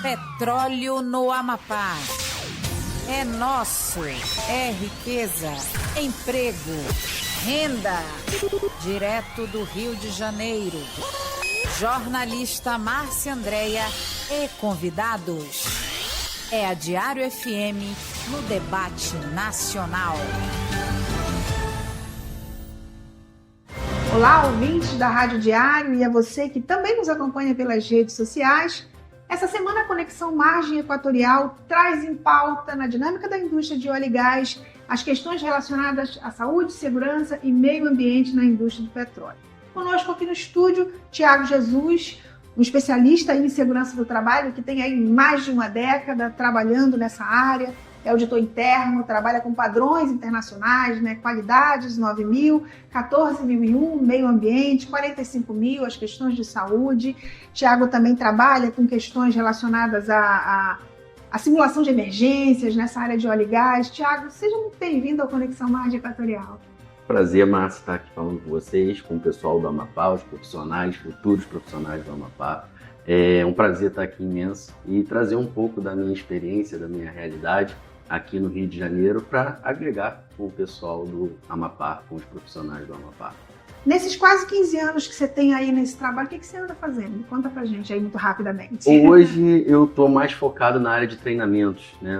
Petróleo no Amapá. É nosso. É riqueza, emprego, renda. Direto do Rio de Janeiro. Jornalista Márcia Andréia e convidados. É a Diário FM no debate nacional. Olá, ouvintes da Rádio Diário e a você que também nos acompanha pelas redes sociais. Essa semana a Conexão Margem Equatorial traz em pauta, na dinâmica da indústria de óleo e gás, as questões relacionadas à saúde, segurança e meio ambiente na indústria do petróleo. Conosco aqui no estúdio, Tiago Jesus, um especialista em segurança do trabalho que tem aí mais de uma década trabalhando nessa área, é auditor interno, trabalha com padrões internacionais, né? Qualidades 9.000, 14.001, meio ambiente, 45.000, as questões de saúde. Tiago também trabalha com questões relacionadas à simulação de emergências nessa área de óleo e gás. Tiago, seja muito bem-vindo ao Conexão Margem Equatorial. Prazer, Márcia, estar aqui falando com vocês, com o pessoal do Amapá, os profissionais, futuros profissionais do Amapá. É um prazer estar aqui imenso e trazer um pouco da minha experiência, da minha realidade aqui no Rio de Janeiro para agregar com o pessoal do Amapá, com os profissionais do Amapá. Nesses quase 15 anos que você tem aí nesse trabalho, o que você anda fazendo? Conta pra gente aí muito rapidamente. Hoje eu estou mais focado na área de treinamentos, né?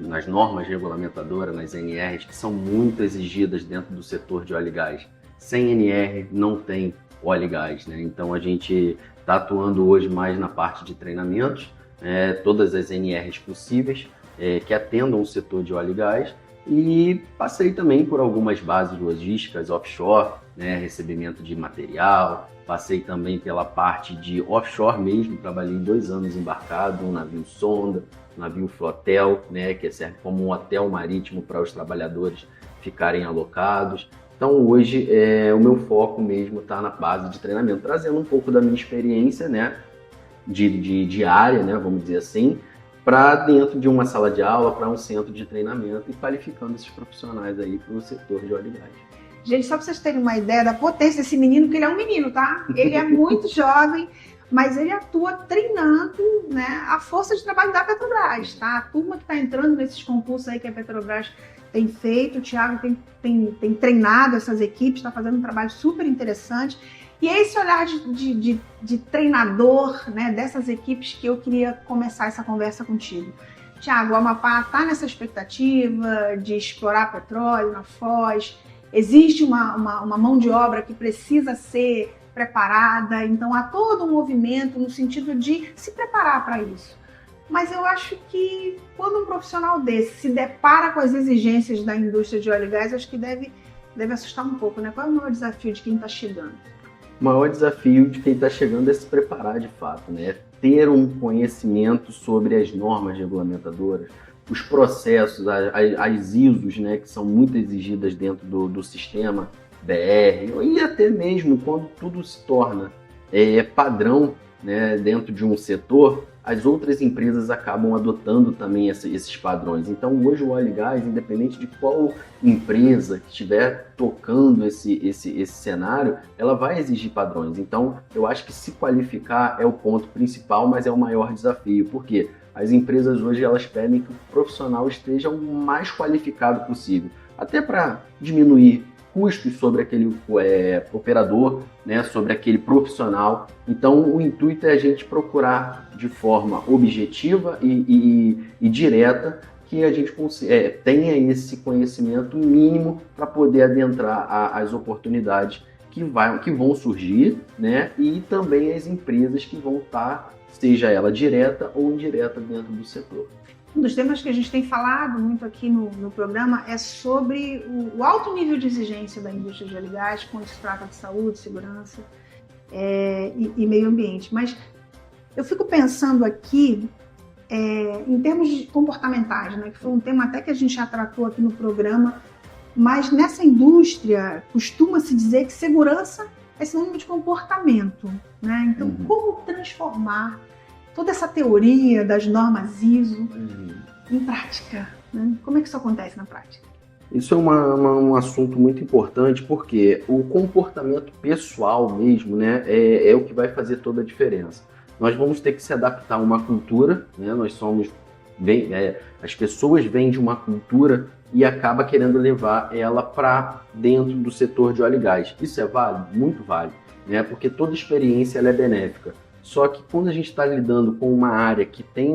Nas normas regulamentadoras, nas NRs, que são muito exigidas dentro do setor de óleo e gás. Sem NR não tem óleo e gás, né? Então a gente está atuando hoje mais na parte de treinamentos, todas as NRs possíveis, que atendam o setor de óleo e gás, e passei também por algumas bases logísticas offshore, né, recebimento de material, passei também pela parte de offshore mesmo, trabalhei 2 anos embarcado, um navio sonda, um navio flotel, né, que serve como um hotel marítimo para os trabalhadores ficarem alocados. Então hoje o meu foco mesmo está na base de treinamento, trazendo um pouco da minha experiência, né, de área, né, vamos dizer assim, para dentro de uma sala de aula, para um centro de treinamento e qualificando esses profissionais aí para o setor de óleo e gás. Gente, só para vocês terem uma ideia da potência desse menino, que ele é um menino, tá? Ele é muito jovem, mas ele atua treinando, né, a força de trabalho da Petrobras, tá? A turma que está entrando nesses concursos aí que a Petrobras tem feito, o Thiago tem treinado essas equipes, está fazendo um trabalho super interessante. E é esse olhar de treinador, né, dessas equipes que eu queria começar essa conversa contigo. Tiago, o Amapá está nessa expectativa de explorar petróleo na Foz, existe uma mão de obra que precisa ser preparada, então há todo um movimento no sentido de se preparar para isso. Mas eu acho que quando um profissional desse se depara com as exigências da indústria de óleo e gás, acho que deve assustar um pouco, né? Qual é o maior desafio de quem está chegando? O maior desafio de quem está chegando é se preparar de fato, né? Ter um conhecimento sobre as normas regulamentadoras, os processos, as ISOs, né, que são muito exigidas dentro do sistema BR, e até mesmo quando tudo se torna padrão, né, dentro de um setor, as outras empresas acabam adotando também esses padrões. Então hoje o óleo e gás, independente de qual empresa que estiver tocando esse cenário, ela vai exigir padrões. Então eu acho que se qualificar é o ponto principal, mas é o maior desafio. Por quê? As empresas hoje elas pedem que o profissional esteja o mais qualificado possível, até para diminuir custos sobre aquele operador, né, sobre aquele profissional. Então o intuito é a gente procurar de forma objetiva e direta que a gente tenha esse conhecimento mínimo para poder adentrar as oportunidades que vão surgir, né, e também as empresas que vão estar, seja ela direta ou indireta, dentro do setor. Um dos temas que a gente tem falado muito aqui no programa é sobre o alto nível de exigência da indústria de óleo e gás quando se trata de saúde, segurança e meio ambiente. Mas eu fico pensando aqui em termos comportamentais, né, que foi um tema até que a gente já tratou aqui no programa, mas nessa indústria costuma-se dizer que segurança é sinônimo de comportamento, né? Então, como transformar toda essa teoria das normas ISO em prática, né? Como é que isso acontece na prática? Isso é um assunto muito importante, porque o comportamento pessoal mesmo, né, é o que vai fazer toda a diferença. nós vamos ter que se adaptar a uma cultura, né? As pessoas vêm de uma cultura e acaba querendo levar ela para dentro do setor de óleo e gás. Isso é válido? Muito válido, né? Porque toda experiência ela é benéfica. Só que quando a gente está lidando com uma área que tem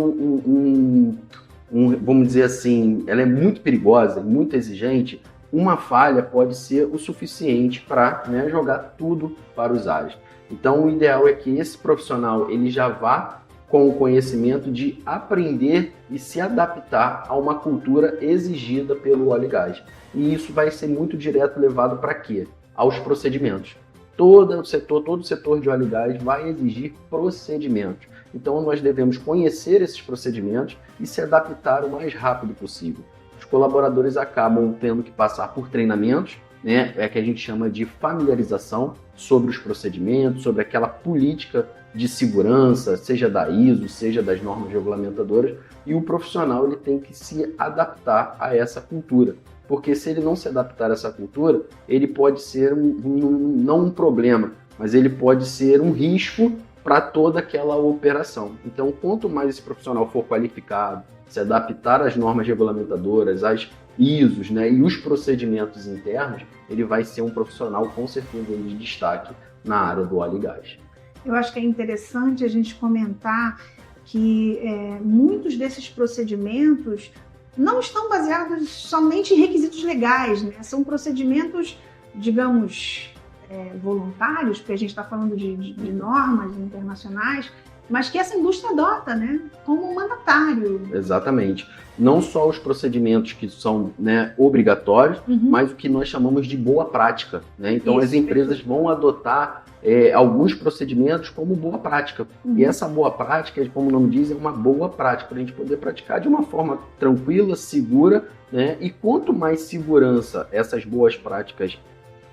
vamos dizer assim, ela é muito perigosa, muito exigente, uma falha pode ser o suficiente para, né, jogar tudo para os ares. Então, o ideal é que esse profissional ele já vá com o conhecimento de aprender e se adaptar a uma cultura exigida pelo óleo e gás. E isso vai ser muito direto levado para quê? Aos procedimentos. Todo o setor de óleo e gás vai exigir procedimentos. Então, nós devemos conhecer esses procedimentos e se adaptar o mais rápido possível. Os colaboradores acabam tendo que passar por treinamentos, né, que a gente chama de familiarização sobre os procedimentos, sobre aquela política de segurança, seja da ISO, seja das normas regulamentadoras, e o profissional ele tem que se adaptar a essa cultura. Porque se ele não se adaptar a essa cultura, ele pode ser não um problema, mas ele pode ser um risco para toda aquela operação. Então, quanto mais esse profissional for qualificado, se adaptar às normas regulamentadoras, às ISOs, né, e os procedimentos internos, ele vai ser um profissional com certeza de destaque na área do óleo e gás. Eu acho que é interessante a gente comentar que muitos desses procedimentos não estão baseados somente em requisitos legais, né? São procedimentos, digamos, voluntários, porque a gente está falando de normas internacionais, mas que essa indústria adota, né, como mandatário. Exatamente. Não só os procedimentos que são, né, obrigatórios, mas o que nós chamamos de boa prática, né? Então as empresas vão adotar alguns procedimentos como boa prática. E essa boa prática, como o nome diz, é uma boa prática para a gente poder praticar de uma forma tranquila, segura, né? E quanto mais segurança essas boas práticas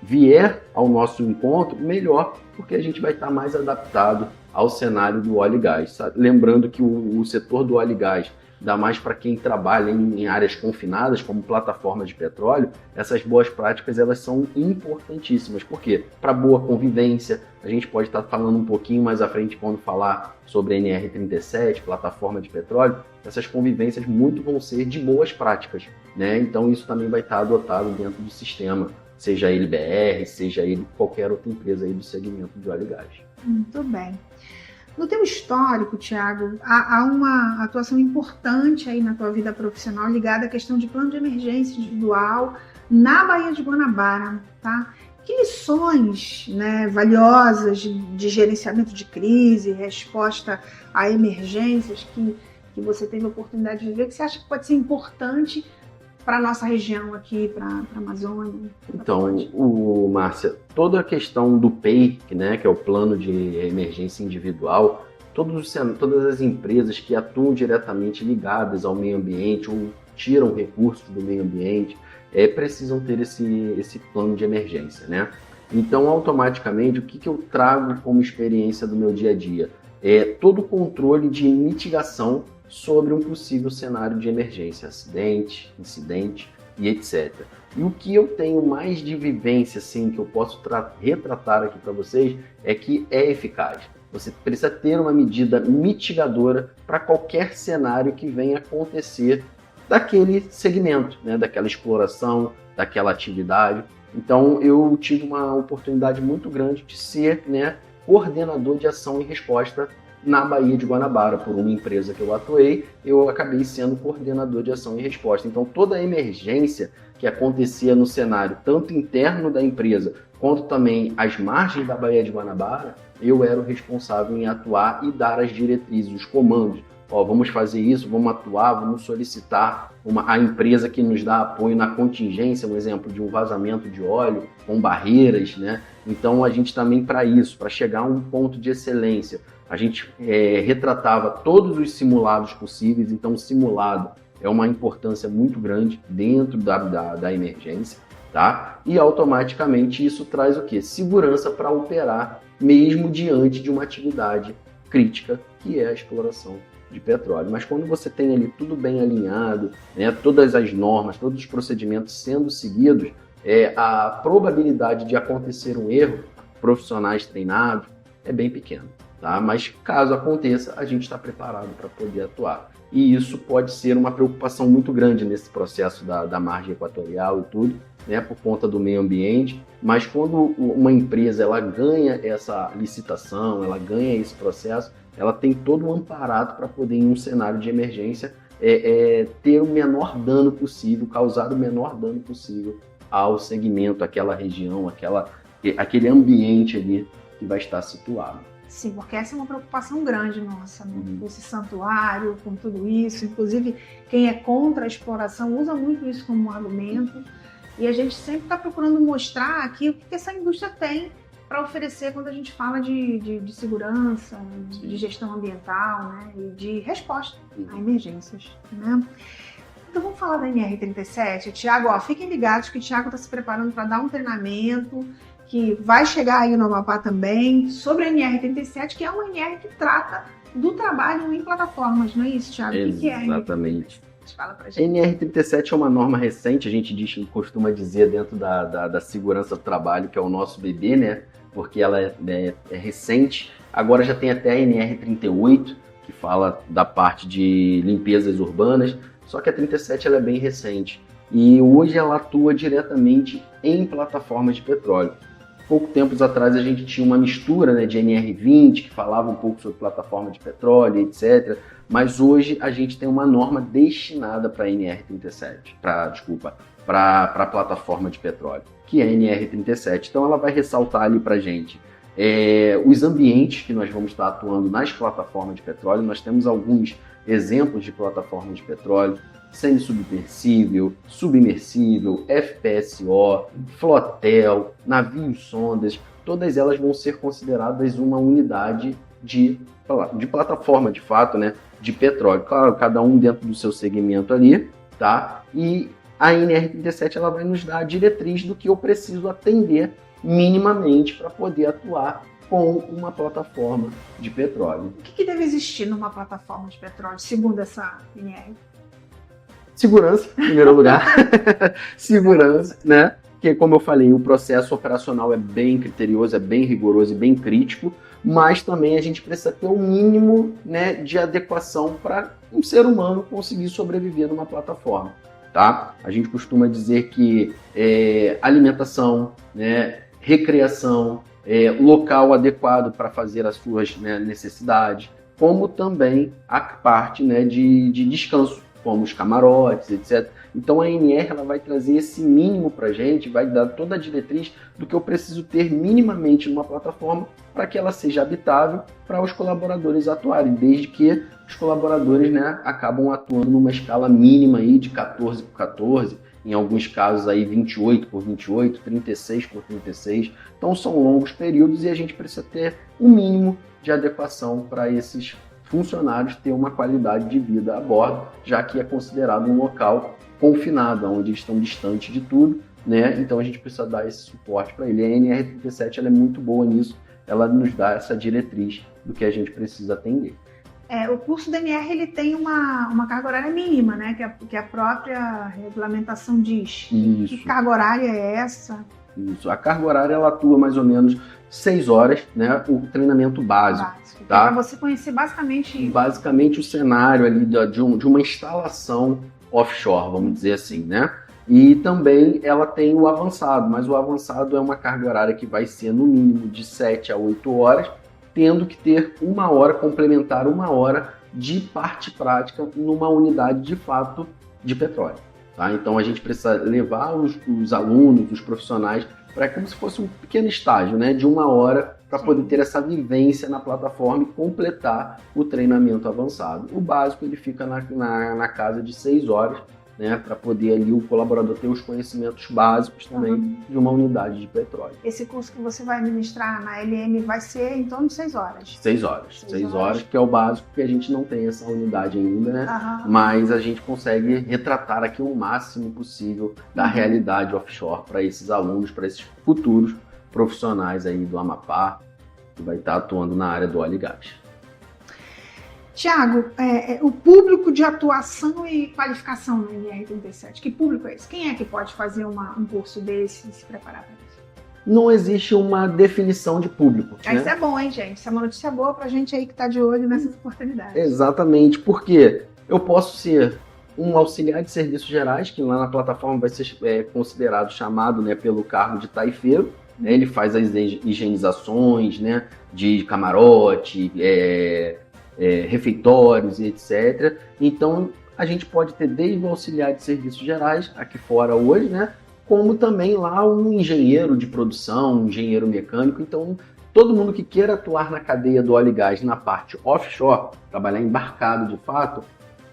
vier ao nosso encontro, melhor, porque a gente vai estar mais adaptado ao cenário do óleo e gás. Sabe? Lembrando que o setor do óleo e gás, ainda mais para quem trabalha em áreas confinadas, como plataformas de petróleo, essas boas práticas elas são importantíssimas. Por quê? Para boa convivência, a gente pode estar falando um pouquinho mais à frente quando falar sobre a NR37, plataforma de petróleo, essas convivências muito vão ser de boas práticas, né? Então isso também vai estar adotado dentro do sistema, seja ele BR, seja ele qualquer outra empresa aí do segmento de óleo e gás. Muito bem. No teu histórico, Thiago, há uma atuação importante aí na tua vida profissional ligada à questão de plano de emergência individual na Baía de Guanabara, tá? Que lições, né, valiosas de gerenciamento de crise, resposta a emergências que você teve a oportunidade de viver, que você acha que pode ser importante para a nossa região aqui, para a Amazônia? Então, Márcia, toda a questão do PEI, né, que é o Plano de Emergência Individual, todas as empresas que atuam diretamente ligadas ao meio ambiente ou tiram recursos do meio ambiente, precisam ter esse plano de emergência, né? Então, automaticamente, o que eu trago como experiência do meu dia a dia? Todo o controle de mitigação sobre um possível cenário de emergência, acidente, incidente e etc. E o que eu tenho mais de vivência, assim, que eu posso retratar aqui para vocês, é que é eficaz. Você precisa ter uma medida mitigadora para qualquer cenário que venha acontecer daquele segmento, né, daquela exploração, daquela atividade. Então, eu tive uma oportunidade muito grande de ser, né, coordenador de ação e resposta na Baía de Guanabara. Por uma empresa que eu atuei, eu acabei sendo coordenador de ação e resposta. Então, toda a emergência que acontecia no cenário, tanto interno da empresa, quanto também às margens da Baía de Guanabara, eu era o responsável em atuar e dar as diretrizes, os comandos. Vamos fazer isso, vamos atuar, vamos solicitar a empresa que nos dá apoio na contingência, um exemplo de um vazamento de óleo, com barreiras, né? Então, a gente também para isso, para chegar a um ponto de excelência, a gente retratava todos os simulados possíveis. Então, o simulado é uma importância muito grande dentro da emergência, tá? E automaticamente isso traz o quê? Segurança para operar, mesmo diante de uma atividade crítica, que é a exploração de petróleo. Mas quando você tem ali tudo bem alinhado, né, todas as normas, todos os procedimentos sendo seguidos, a probabilidade de acontecer um erro, profissionais treinados, é bem pequena. tá? Mas caso aconteça, a gente está preparado para poder atuar. E isso pode ser uma preocupação muito grande nesse processo da margem equatorial e tudo, né, por conta do meio ambiente, mas quando uma empresa ela ganha essa licitação, ela ganha esse processo, ela tem todo um amparado para poder, em um cenário de emergência, ter o menor dano possível, causar o menor dano possível ao segmento, àquela região, aquele ambiente ali que vai estar situado. Sim, porque essa é uma preocupação grande nossa, né? Esse santuário, com tudo isso. Inclusive, quem é contra a exploração usa muito isso como um argumento. E a gente sempre está procurando mostrar aqui o que essa indústria tem para oferecer quando a gente fala de segurança, de gestão ambiental, né? E de resposta a emergências, né? Então vamos falar da NR37. Tiago, fiquem ligados que o Tiago está se preparando para dar um treinamento que vai chegar aí no Amapá também, sobre a NR37, que é uma NR que trata do trabalho em plataformas, não é isso, Tiago? O que é a NR37? Exatamente. Fala pra gente. NR37 é uma norma recente, a gente costuma dizer dentro da segurança do trabalho, que é o nosso bebê, né? Porque ela é recente. Agora já tem até a NR38, que fala da parte de limpezas urbanas, só que a 37 ela é bem recente. E hoje ela atua diretamente em plataformas de petróleo. Pouco tempos atrás a gente tinha uma mistura, né, de NR20, que falava um pouco sobre plataforma de petróleo, etc. Mas hoje a gente tem uma norma destinada para NR37, para plataforma de petróleo, que é a NR37. Então ela vai ressaltar ali para a gente os ambientes que nós vamos estar atuando nas plataformas de petróleo. Nós temos alguns exemplos de plataformas de petróleo: semi-submersível, submersível, FPSO, flotel, navios sondas. Todas elas vão ser consideradas uma unidade de plataforma, de fato, né, de petróleo. Claro, cada um dentro do seu segmento ali, tá? E a NR37 ela vai nos dar a diretriz do que eu preciso atender minimamente para poder atuar com uma plataforma de petróleo. O que deve existir numa plataforma de petróleo, segundo essa NR? Segurança, em primeiro lugar. Segurança, né? Porque, como eu falei, o processo operacional é bem criterioso, é bem rigoroso e bem crítico, mas também a gente precisa ter o mínimo, né, de adequação para um ser humano conseguir sobreviver numa plataforma, tá? A gente costuma dizer que alimentação, né, recreação, local adequado para fazer as suas, né, necessidades, como também a parte, né, de descanso, como os camarotes, etc. Então a NR ela vai trazer esse mínimo para a gente, vai dar toda a diretriz do que eu preciso ter minimamente numa plataforma para que ela seja habitável para os colaboradores atuarem, desde que os colaboradores, né, acabam atuando numa escala mínima aí de 14 por 14, em alguns casos aí 28 por 28, 36 por 36. Então são longos períodos e a gente precisa ter um mínimo de adequação para esses funcionários ter uma qualidade de vida a bordo, já que é considerado um local confinado, onde eles estão distantes de tudo, né? Então a gente precisa dar esse suporte para ele. A NR37 ela é muito boa nisso, ela nos dá essa diretriz do que a gente precisa atender. O curso da NR ele tem uma carga horária mínima, né? Que a própria regulamentação diz. Isso. Que carga horária é essa? Isso. A carga horária ela atua mais ou menos 6 horas, né? O treinamento básico. Tá? Para você conhecer basicamente o cenário ali de uma instalação offshore, vamos dizer assim, né? E também ela tem o avançado, mas o avançado é uma carga horária que vai ser no mínimo de 7 a 8 horas, tendo que ter 1 hora, complementar 1 hora de parte prática numa unidade de fato de petróleo. Tá? Então a gente precisa levar os alunos, os profissionais, para como se fosse um pequeno estágio, né, de 1 hora, para poder ter essa vivência na plataforma e completar o treinamento avançado. O básico ele fica na casa de 6 horas, né, para poder ali o colaborador ter os conhecimentos básicos também de uma unidade de petróleo. Esse curso que você vai ministrar na LM vai ser em torno de 6 horas? 6 horas. 6 horas, que é o básico, porque a gente não tem essa unidade ainda, né? Mas a gente consegue retratar aqui o máximo possível da realidade offshore para esses alunos, para esses futuros profissionais aí do Amapá, que vai estar atuando na área do óleo e gás. Tiago, o público de atuação e qualificação no NR37, que público é esse? Quem é que pode fazer um curso desse e se preparar para isso? não existe uma definição de público. Isso é bom, hein, gente? Isso é uma notícia boa pra gente aí que tá de olho nessas oportunidades. Exatamente, porque eu posso ser um auxiliar de serviços gerais, que lá na plataforma vai ser considerado, chamado, né, pelo cargo de taifeiro. Né? Ele faz as higienizações, né, de camarote, refeitórios e etc. Então, a gente pode ter desde o auxiliar de serviços gerais, aqui fora hoje, né, como também lá um engenheiro de produção, um engenheiro mecânico. Então, todo mundo que queira atuar na cadeia do óleo e gás na parte offshore, trabalhar embarcado de fato,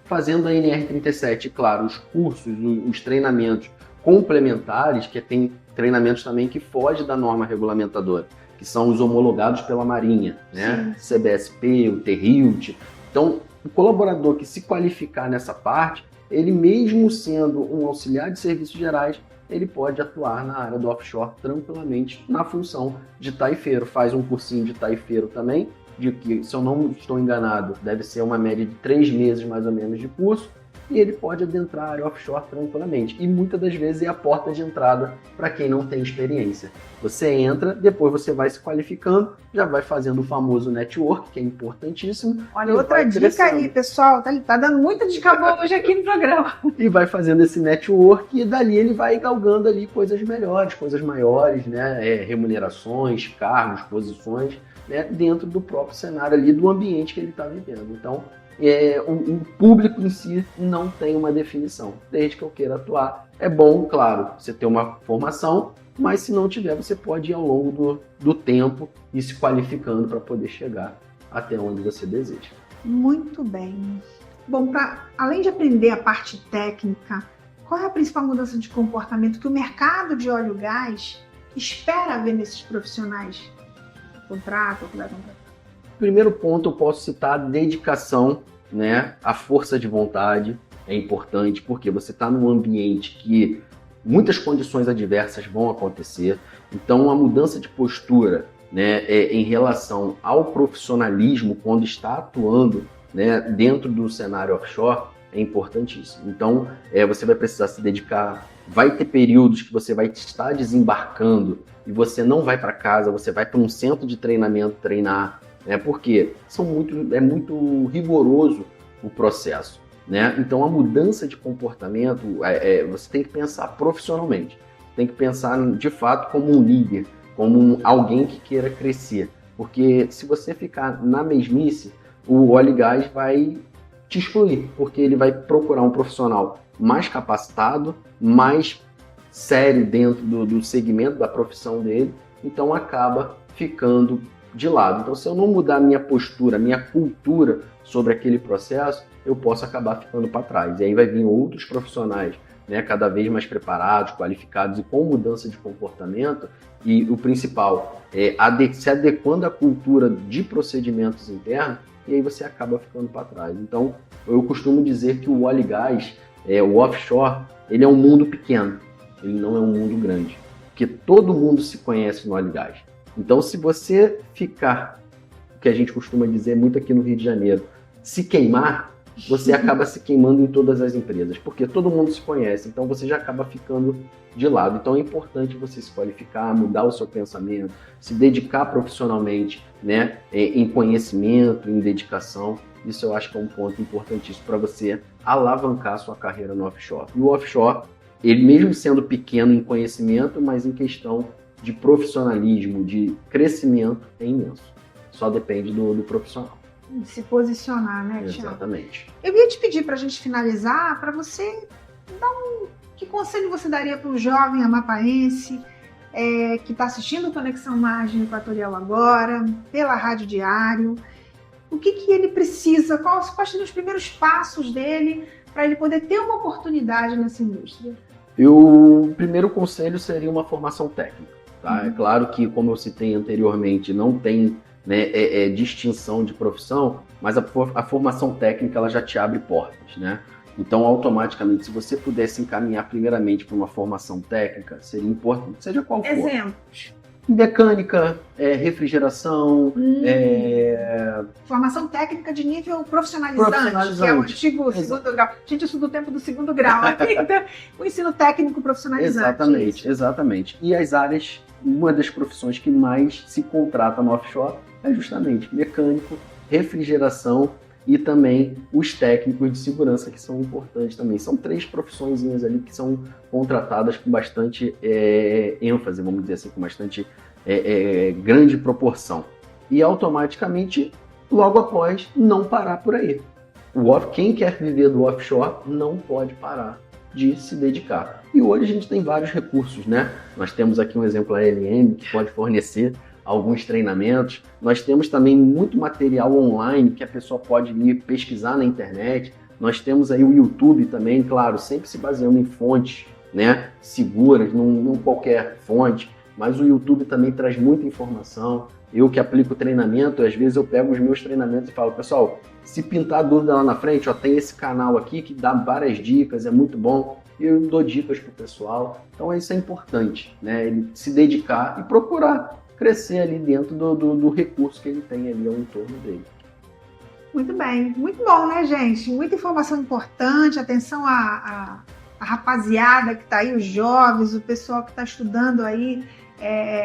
fazendo a NR37, claro, os cursos, os treinamentos complementares, que tem treinamentos também que fogem da norma regulamentadora, que são os homologados pela Marinha, né? CBSP, o TRILT. Então, o colaborador que se qualificar nessa parte, ele mesmo sendo um auxiliar de serviços gerais, ele pode atuar na área do offshore tranquilamente na função de taifeiro. Faz um cursinho de taifeiro também, de que, se eu não estou enganado, deve ser uma média de 3 meses mais ou menos de curso, e ele pode adentrar a área offshore tranquilamente. E muitas das vezes é a porta de entrada para quem não tem experiência. Você entra, depois você vai se qualificando, já vai fazendo o famoso network, que é importantíssimo. Olha, outra dica aí, pessoal, tá dando muita dica boa hoje aqui no programa. E vai fazendo esse network, e dali ele vai galgando ali coisas melhores, coisas maiores, né? Remunerações, cargos, posições, né? Dentro do próprio cenário ali, do ambiente que ele está vivendo. Então, o público em si não tem uma definição, desde que eu queira atuar. É bom, claro, você ter uma formação, mas se não tiver, você pode ir ao longo do tempo e se qualificando para poder chegar até onde você deseja. Muito bem. Bom, além de aprender a parte técnica, qual é a principal mudança de comportamento que o mercado de óleo e gás espera ver nesses profissionais? Contrato, que vai contratar? Primeiro ponto, eu posso citar a dedicação, né? A força de vontade é importante, porque você está num ambiente que muitas condições adversas vão acontecer. Então, a mudança de postura, né, em relação ao profissionalismo quando está atuando, né, dentro do cenário offshore é importantíssimo. Então, você vai precisar se dedicar. Vai ter períodos que você vai estar desembarcando e você não vai para casa, você vai para um centro de treinamento treinar. Porque é muito rigoroso o processo, né? Então, a mudança de comportamento, você tem que pensar profissionalmente, tem que pensar de fato como um líder, como alguém que queira crescer, porque se você ficar na mesmice, o óleo e gás vai te excluir, porque ele vai procurar um profissional mais capacitado, mais sério dentro do segmento da profissão dele, então acaba ficando de lado. Então, se eu não mudar a minha postura, a minha cultura sobre aquele processo, eu posso acabar ficando para trás. E aí vai vir outros profissionais, né, cada vez mais preparados, qualificados e com mudança de comportamento. E o principal é se adequando à cultura de procedimentos internos, e aí você acaba ficando para trás. Então, eu costumo dizer que o óleo e gás, o offshore, ele é um mundo pequeno, ele não é um mundo grande, porque todo mundo se conhece no óleo e gás. Então, se você ficar, o que a gente costuma dizer muito aqui no Rio de Janeiro, se queimar, você acaba se queimando em todas as empresas, porque todo mundo se conhece, então você já acaba ficando de lado. Então é importante você se qualificar, mudar o seu pensamento, se dedicar profissionalmente, né, em conhecimento, em dedicação. Isso eu acho que é um ponto importantíssimo para você alavancar a sua carreira no offshore. E o offshore, ele mesmo sendo pequeno em conhecimento, mas em questão de profissionalismo, de crescimento, é imenso. Só depende do profissional. Se posicionar, né, Thiago? Exatamente. Eu ia te pedir para a gente finalizar, para você dar que conselho você daria para um jovem amapaense que está assistindo Conexão Margem Equatorial agora, pela Rádio Diário? O que ele precisa? Quais seriam os primeiros passos dele para ele poder ter uma oportunidade nessa indústria? O primeiro conselho seria uma formação técnica. Tá? É claro que, como eu citei anteriormente, não tem, né, distinção de profissão, mas a formação técnica ela já te abre portas, né? Então, automaticamente, se você pudesse encaminhar primeiramente para uma formação técnica, seria importante, seja qual for. Exemplos. Mecânica, refrigeração... Formação técnica de nível profissionalizante, que é o antigo segundo grau. Gente, eu sou do tempo do segundo grau. Então, o ensino técnico profissionalizante. Exatamente. E as áreas uma das profissões que mais se contrata no offshore é justamente mecânico, refrigeração e também os técnicos de segurança, que são importantes também. São 3 profissõezinhas ali que são contratadas com bastante ênfase, vamos dizer assim, com bastante grande proporção. E automaticamente, logo após, não parar por aí. Quem quer viver do offshore não pode parar de se dedicar. E hoje a gente tem vários recursos, né? Nós temos aqui um exemplo, a LM, que pode fornecer alguns treinamentos. Nós temos também muito material online que a pessoa pode ir pesquisar na internet. Nós temos aí o YouTube também, claro, sempre se baseando em fontes, né, seguras, não qualquer fonte, mas o YouTube também traz muita informação. Eu que aplico treinamento, às vezes eu pego os meus treinamentos e falo, pessoal, se pintar dúvida lá na frente, ó, tem esse canal aqui que dá várias dicas, é muito bom. Eu dou dicas para o pessoal. Então isso é importante, né? Ele se dedicar e procurar crescer ali dentro do recurso que ele tem ali ao entorno dele. Muito bem, muito bom, né, gente? Muita informação importante, atenção à rapaziada que está aí, os jovens, o pessoal que está estudando aí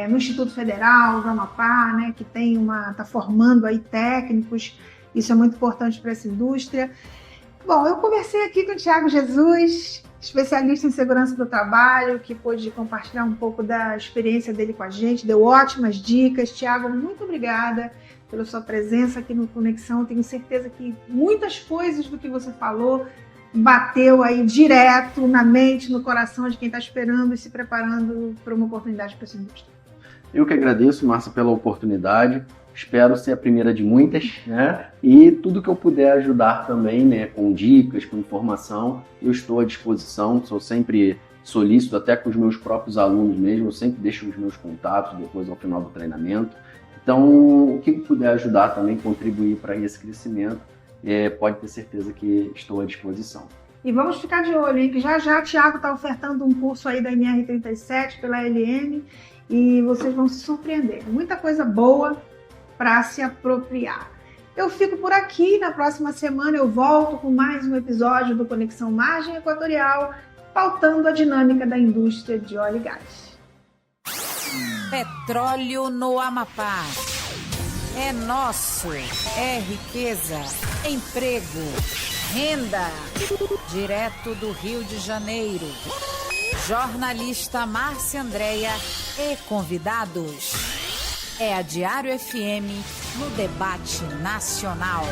no Instituto Federal do Amapá, né, que está formando aí técnicos, isso é muito importante para essa indústria. Bom, eu conversei aqui com o Thiago Jesus, especialista em segurança do trabalho, que pôde compartilhar um pouco da experiência dele com a gente, deu ótimas dicas. Thiago, muito obrigada pela sua presença aqui no Conexão. Tenho certeza que muitas coisas do que você falou bateu aí direto na mente, no coração de quem está esperando e se preparando para uma oportunidade para essa indústria. Eu que agradeço, Márcia, pela oportunidade. Espero ser a primeira de muitas, né? E tudo que eu puder ajudar também, né, com dicas, com informação, eu estou à disposição. Sou sempre solícito, até com os meus próprios alunos mesmo, eu sempre deixo os meus contatos depois ao final do treinamento. Então, o que eu puder ajudar também, contribuir para esse crescimento, pode ter certeza que estou à disposição. E vamos ficar de olho, hein? Que já o Thiago está ofertando um curso aí da NR37 pela LM e vocês vão se surpreender. Muita coisa boa para se apropriar. Eu fico por aqui, na próxima semana eu volto com mais um episódio do Conexão Margem Equatorial, pautando a dinâmica da indústria de óleo e gás. Petróleo no Amapá. É nosso, é riqueza, emprego, renda. Direto do Rio de Janeiro. Jornalista Márcia Andréia e convidados. É a Diário FM no debate nacional.